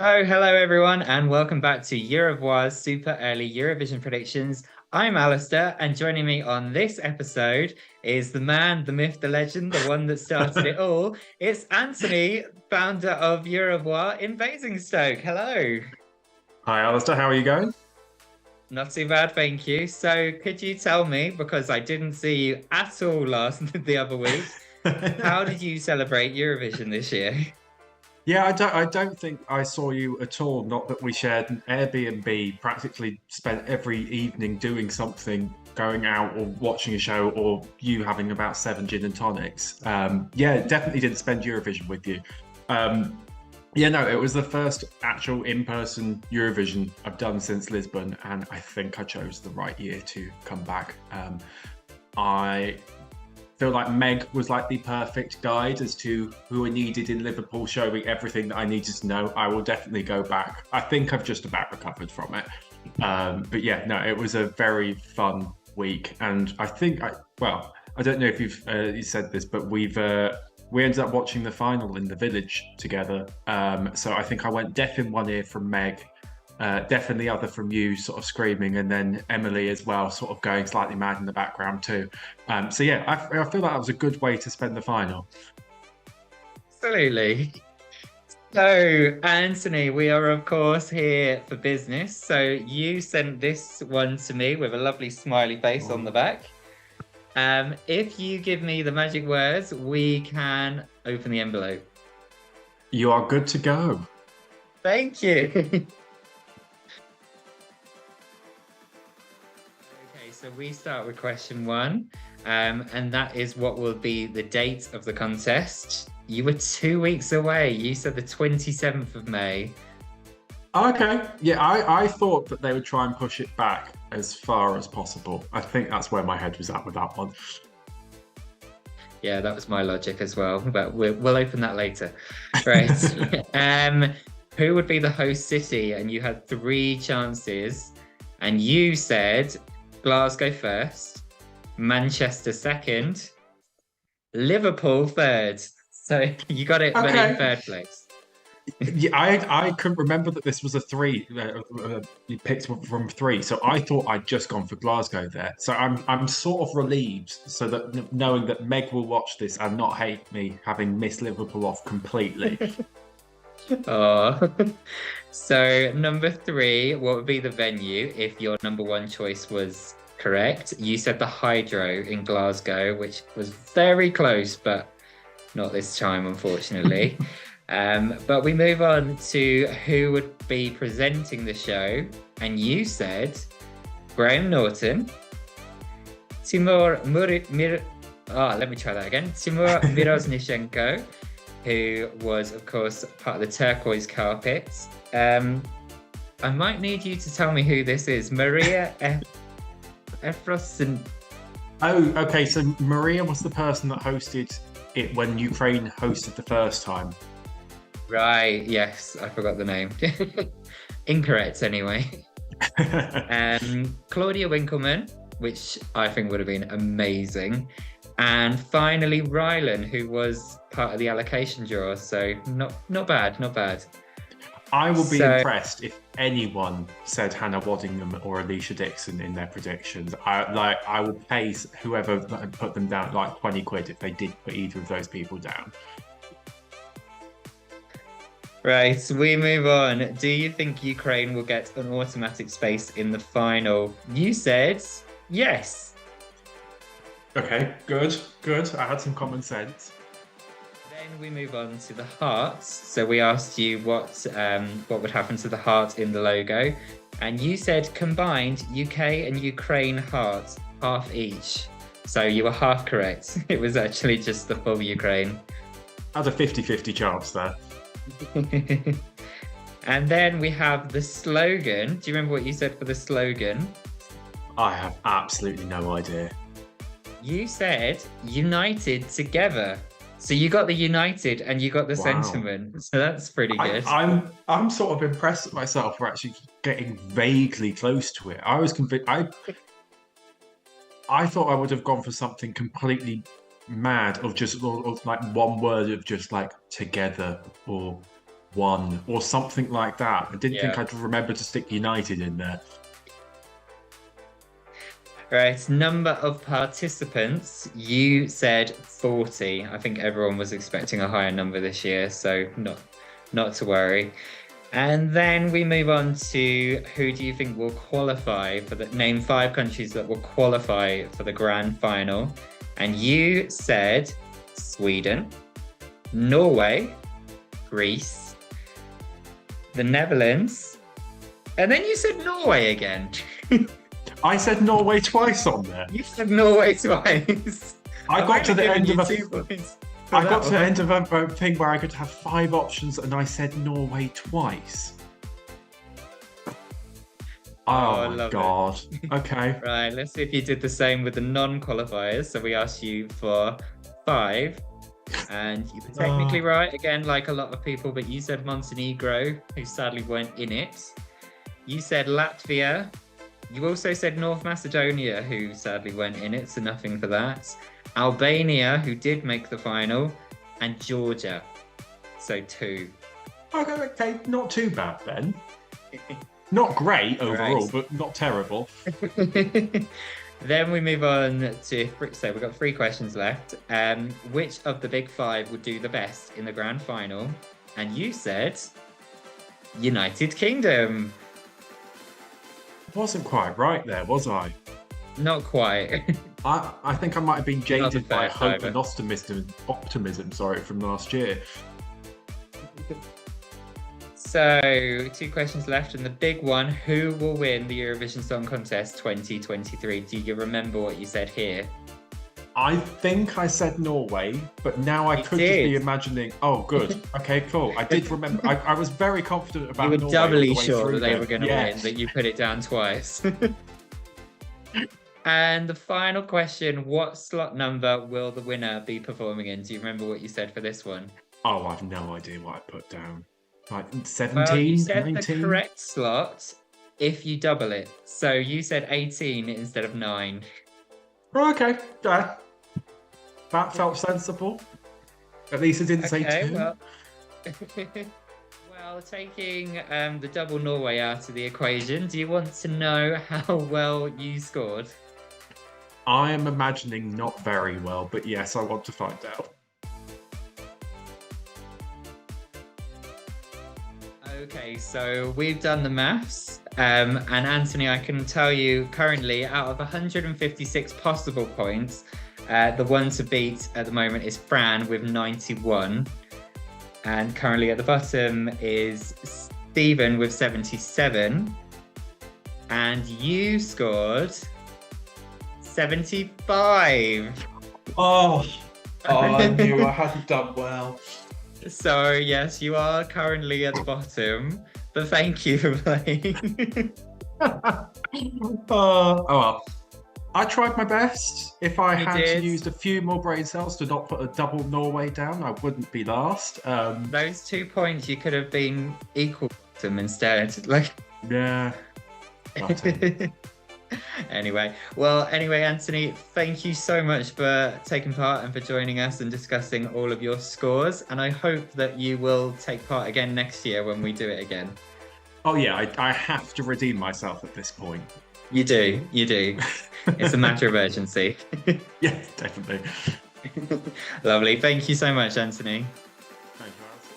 Oh, hello everyone, and welcome back to Eurovoix Super Early Eurovision Predictions. I'm Alistair, and joining me on this episode is the man, the myth, the legend, the one that started it all. It's Anthony, founder of Eurovoix in Basingstoke. Hello. Hi, Alistair. How are you going? Not too bad, thank you. So, could you tell me, because I didn't see you at all last the other week, how did you celebrate Eurovision this year? Yeah, I don't think I saw you at all. Not that we shared an Airbnb, practically spent every evening doing something, going out or watching a show, or you having about seven gin and tonics. Yeah, definitely didn't spend Eurovision with you. Um, yeah, no, it was the first actual in-person Eurovision I've done since Lisbon, and I think I chose the right year to come back. I feel like Meg was like the perfect guide as to who I needed in Liverpool, showing everything that I needed to know. I will definitely go back. I think I've just about recovered from it. But yeah, no, it was a very fun week, and I don't know if you said this, but we ended up watching the final in the village together. So I think I went deaf in one ear from Meg, deaf in the other from you, sort of screaming, and then Emily as well, sort of going slightly mad in the background too. So yeah, I feel like that was a good way to spend the final. Absolutely. So, Anthony, we are of course here for business. So, you sent this one to me with a lovely smiley face on the back. If you give me the magic words, we can open the envelope. You are good to go. Thank you. Okay, so we start with question one, and that is what will be the date of the contest. You were 2 weeks away. You said the 27th of May. Okay. Yeah, I thought that they would try and push it back as far as possible. I think that's where my head was at with that one. Yeah, that was my logic as well, but we'll open that later. Right. Who would be the host city? And you had three chances, and you said Glasgow first, Manchester second, Liverpool third. So you got it, but in Okay. third place. Yeah, I couldn't remember that this was a three. You picked from three, so I thought I'd just gone for Glasgow there. So I'm sort of relieved, so that knowing that Meg will watch this and not hate me having missed Liverpool off completely. Oh. So number three, what would be the venue if your number one choice was correct? You said the Hydro in Glasgow, which was very close, but not this time, unfortunately. But we move on to who would be presenting the show, and you said Graham Norton, Timur let me try that again. Timur Mirosnishenko, who was, of course, part of the Turquoise Carpet. I might need you to tell me who this is. Maria Efrosin. Oh, okay. So Maria was the person that hosted it when Ukraine hosted the first time. Right, yes, I forgot the name. Incorrect, anyway. Claudia Winkleman, which I think would have been amazing. And finally, Rylan, who was part of the allocation draw. So not bad, not bad. I will be So impressed if anyone said Hannah Waddingham or Alicia Dixon in their predictions. I will pay whoever put them down like 20 quid if they did put either of those people down. right, we move on. Do you think Ukraine will get an automatic space in the final? You said yes. Okay, good, good. I had some common sense. Then we move on to the hearts. So we asked you what would happen to the heart in the logo, and you said combined UK and Ukraine hearts, half each. So you were half correct. It was actually just the full Ukraine. I had a 50-50 chance there. And then we have the slogan. Do you remember what you said for the slogan? I have absolutely no idea. You said united together. So you got the united and you got the Wow. sentiment. So that's pretty I, good. I'm sort of impressed with myself for actually getting vaguely close to it. I was convinced. I thought I would have gone for something completely mad of just or like one word of just like together or 1 or something like that. I didn't think Yeah. I'd remember to stick United in there. Right, number of participants, you said 40. I think everyone was expecting a higher number this year, so not to worry. And then we move on to who do you think will qualify for the name 5 countries that will qualify for the grand final. And you said Sweden, Norway, Greece, the Netherlands, and then you said Norway again. I said Norway twice on there. You said Norway twice. I got to the end of a I got to the one. end of a thing where I could have 5 options, and I said Norway twice. I Oh my love it. god. Okay. Right, let's see if you did the same with the non-qualifiers. So we asked you for 5, and you were technically right again, like a lot of people, but you said Montenegro, who sadly weren't in it. You said Latvia. You also said North Macedonia, who sadly weren't in it, so nothing for that. Albania, who did make the final, and Georgia, so 2. Okay, not too bad then. Not great overall, Right. but not terrible. Then we move on to, so we've got 3 questions left. Which of the big 5 would do the best in the grand final? And you said United Kingdom. Wasn't quite right there, was I? Not quite. I think I might have been Not the jaded by first hope either. and optimism, from last year. So 2 questions left, and the big one: who will win the Eurovision Song Contest 2023? Do you remember what you said here? I think I said Norway, but now I You could did. just be imagining. Oh, good. Okay, cool. I did remember. I was very confident about You were Norway all doubly the way sure through that they there. were going to Yeah. win, that you put it down twice. And the final question: what slot number will the winner be performing in? Do you remember what you said for this one? Oh, I've no idea what I put down. Like Well, you 17, said the 19? correct slot if you double it. So you said 18 instead of 9. Oh, okay. Yeah. That felt sensible. At least it didn't say 2. Well, well, taking the double Norway out of the equation, do you want to know how well you scored? I am imagining not very well, but yes, I want to find out. Okay, so we've done the maths. And Anthony, I can tell you currently, out of 156 possible points, the one to beat at the moment is Fran with 91. And currently at the bottom is Stephen with 77. And you scored 75. Oh, I knew I hadn't done well. So, yes, you are currently at the bottom. But thank you for playing. Oh well. I tried my best. If I You had did. used a few more brain cells to not put a double Norway down, I wouldn't be last. Those 2 points you could have been equal to them instead. Like, Yeah. Nothing. anyway, Anthony, thank you so much for taking part and for joining us and discussing all of your scores. And I hope that you will take part again next year when we do it again. Oh yeah, I have to redeem myself at this point. You do. It's a matter of urgency. Yeah, definitely. Lovely. Thank you so much, Anthony. Thank you, Alice.